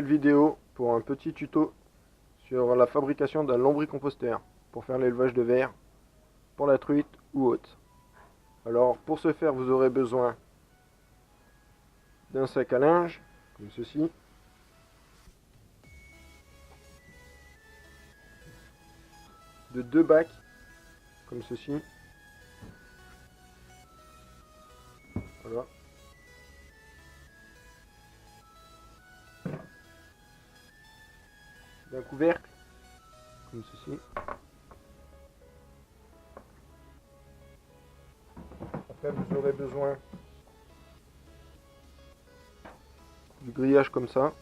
vidéo pour un petit tuto sur la fabrication d'un lombricomposteur pour faire l'élevage de vers pour la truite ou autre. Alors pour ce faire, vous aurez besoin d'un sac à linge comme ceci, de 2 bacs comme ceci, voilà, d'un couvercle comme ceci. Après vous aurez besoin du grillage comme ça.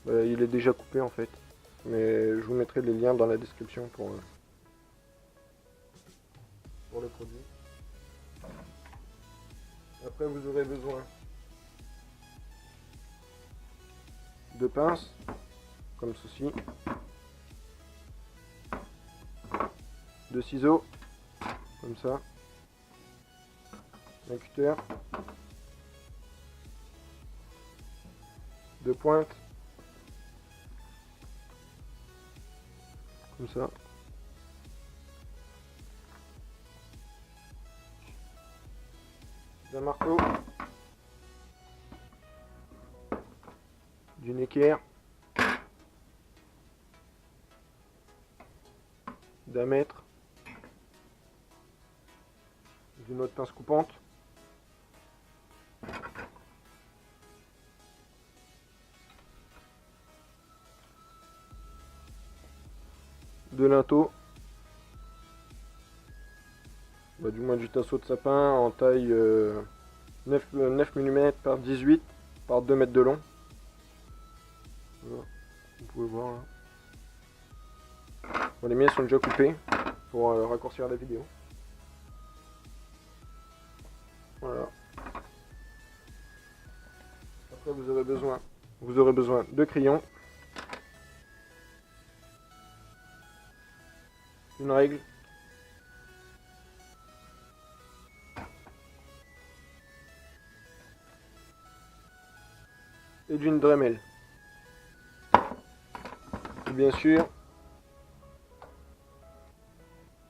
Il est déjà coupé en fait, mais je vous mettrai les liens dans la description pour le produit. Après vous aurez besoin de pinces comme ceci, de ciseaux comme ça, un cutter, de pointe comme ça, d'un marteau, d'une équerre, d'un mètre, d'une autre pince coupante, de linteau, du moins du tasseau de sapin en taille 9 mm par 18 par 2 mètres de long. Voilà, vous pouvez voir là. Bon, les miens sont déjà coupés pour raccourcir la vidéo. Voilà. Après vous aurez besoin de crayons, une règle, et d'une Dremel. Et bien sûr,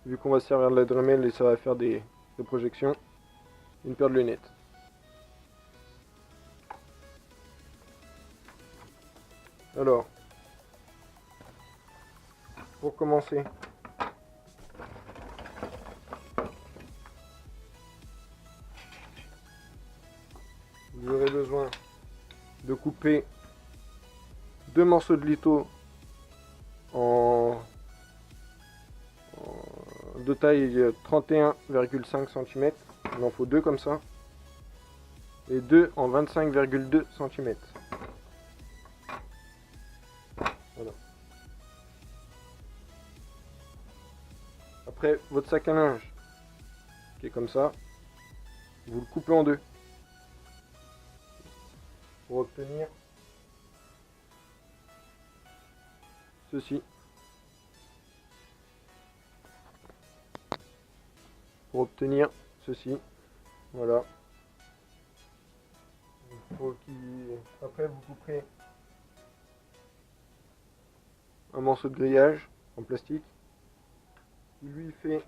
vu qu'on va servir de la Dremel et ça va faire des projections, une paire de lunettes. Alors, pour commencer, vous aurez besoin de couper 2 morceaux de litho de taille 31,5 cm. Il en faut 2 comme ça. Et 2 en 25,2 cm. Voilà. Après, votre sac à linge, qui est comme ça, vous le coupez en deux pour obtenir ceci. Voilà. Après, vous couperez un morceau de grillage en plastique qui lui fait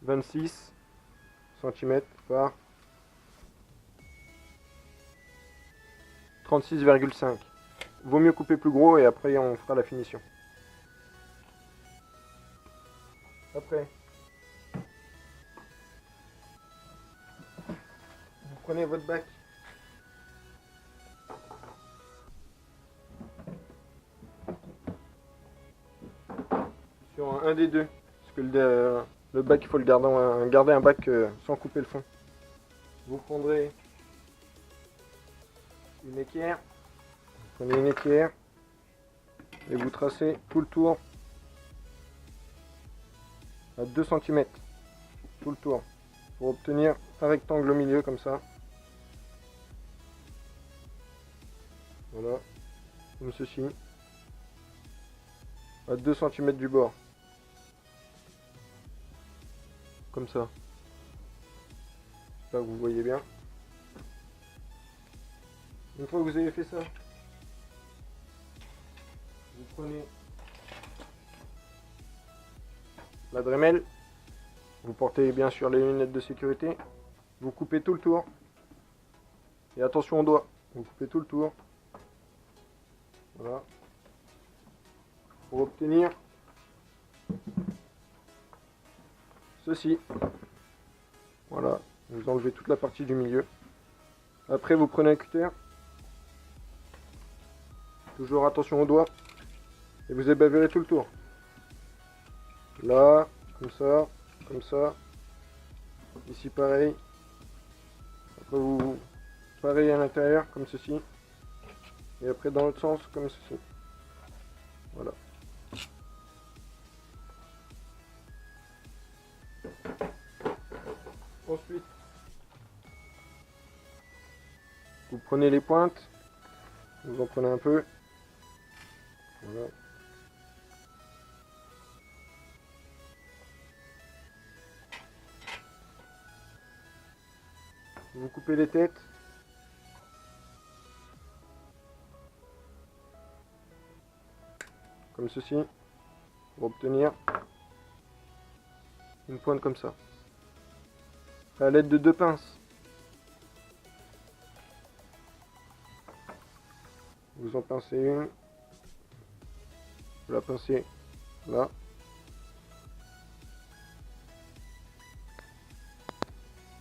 26 cm par 36,5. Vaut mieux couper plus gros et après on fera la finition. Après, vous prenez votre bac sur un des deux, parce que le bac il faut garder un bac sans couper le fond. Vous prendrez une équerre, et vous tracez tout le tour à 2 cm, tout le tour, pour obtenir un rectangle au milieu comme ça. Voilà, comme ceci, à 2 cm du bord, comme ça. J'espère que vous voyez bien. Une fois que vous avez fait ça, vous prenez la Dremel, vous portez bien sûr les lunettes de sécurité, vous coupez tout le tour, et attention aux doigts, vous coupez tout le tour, voilà, pour obtenir ceci, voilà, vous enlevez toute la partie du milieu, après vous prenez un cutter, toujours attention aux doigts, et vous ébaverez tout le tour, là, comme ça, ici pareil, après vous pareil à l'intérieur comme ceci, et après dans l'autre sens comme ceci, voilà. Ensuite, vous prenez les pointes, vous en prenez un peu, voilà. Vous coupez les têtes, comme ceci, pour obtenir une pointe comme ça, à l'aide de 2 pinces. Vous en pincez une, vous la pincez là,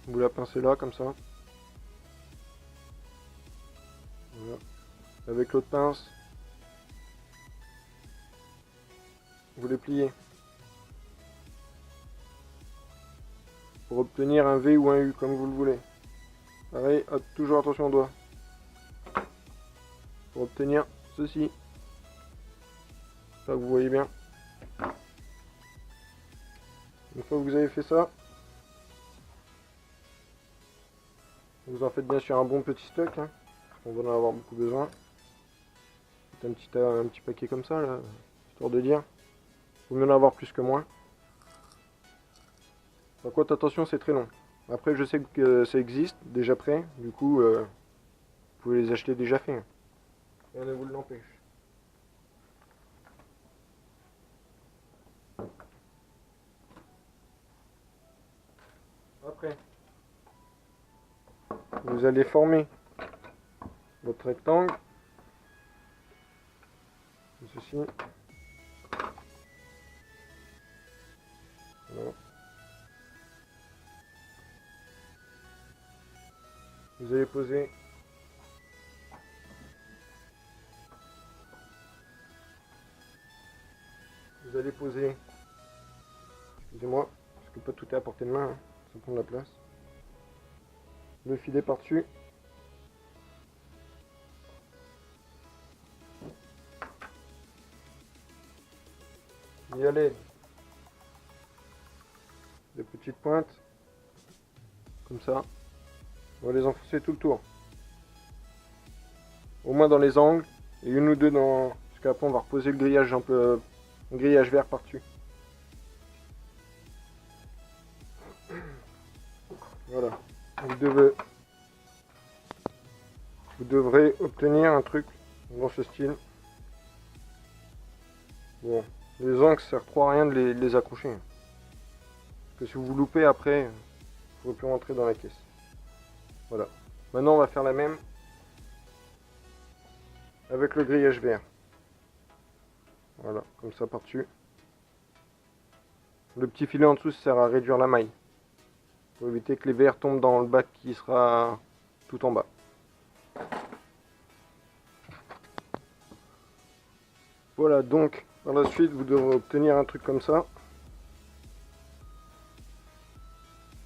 vous la pincez là comme ça, voilà. Avec l'autre pince, vous les pliez pour obtenir un V ou un U comme vous le voulez. Pareil, hop, toujours attention aux doigts pour obtenir ceci. Ça, vous voyez bien. Une fois que vous avez fait ça, vous en faites bien sûr un bon petit stock, hein. On va en avoir beaucoup besoin. Un petit paquet comme ça, là, histoire de dire. Vaut mieux en avoir plus que moins. Par contre, attention, c'est très long. Après, je sais que ça existe, déjà prêt. Du coup, vous pouvez les acheter déjà faits. Rien ne vous l'empêche. Après, vous allez former votre rectangle. Ceci. Voilà. Vous allez poser excusez-moi, parce que pas tout est à portée de main, hein, ça prend de la place. Le filet par-dessus. Il y a l'aide des petites pointes, comme ça. On va les enfoncer tout le tour. Au moins dans les angles, et une ou deux dans... Parce qu'après on va reposer le grillage un peu... Un grillage vert par-dessus. Voilà. Vous devrez obtenir un truc dans ce style. Bon, les angles ça sert trop à rien de les accrocher. Parce que si vous loupez après, il ne faut plus rentrer dans la caisse. Voilà. Maintenant on va faire la même avec le grillage vert. Voilà, comme ça par-dessus. Le petit filet en dessous ça sert à réduire la maille. Pour éviter que les verres tombent dans le bac qui sera tout en bas. Voilà, donc par la suite vous devrez obtenir un truc comme ça.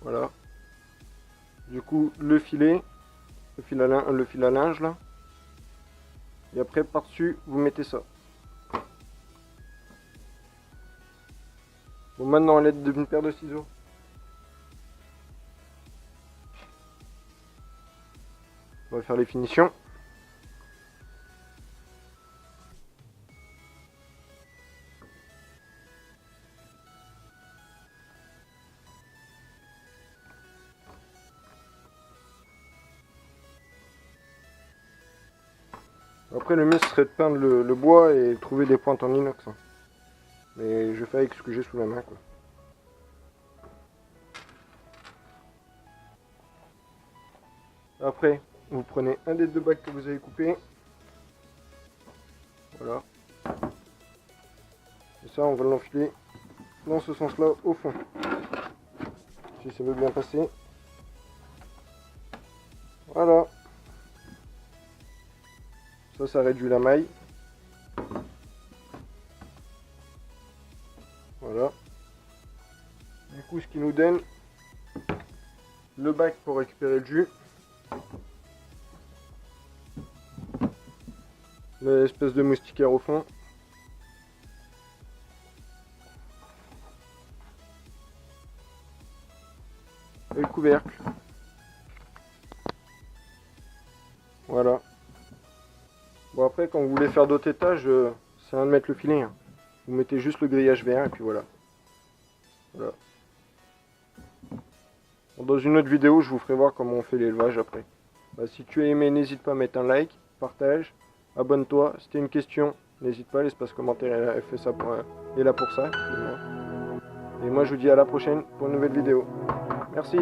Voilà. Du coup le fil à linge là. Et après par dessus vous mettez ça. Bon, maintenant à l'aide d'une paire de ciseaux, on va faire les finitions. Après le mieux ce serait de peindre le bois et trouver des pointes en inox. Hein. Mais je fais avec ce que j'ai sous la main quoi. Après, vous prenez un des deux bacs que vous avez coupé. Voilà. Et ça, on va l'enfiler dans ce sens-là au fond. Si ça veut bien passer. Voilà. Ça réduit la maille. Voilà. Du coup, ce qui nous donne le bac pour récupérer le jus. L'espèce de moustiquaire au fond. Et le couvercle. Voilà. Bon après quand vous voulez faire d'autres étages, c'est rien de mettre le filet. Hein. Vous mettez juste le grillage vert et puis voilà. Voilà. Bon, dans une autre vidéo, je vous ferai voir comment on fait l'élevage après. Bah, si tu as aimé, n'hésite pas à mettre un like, partage, abonne-toi. Si tu as une question, n'hésite pas, l'espace commentaire elle fait ça est là pour ça. Et moi je vous dis à la prochaine pour une nouvelle vidéo. Merci.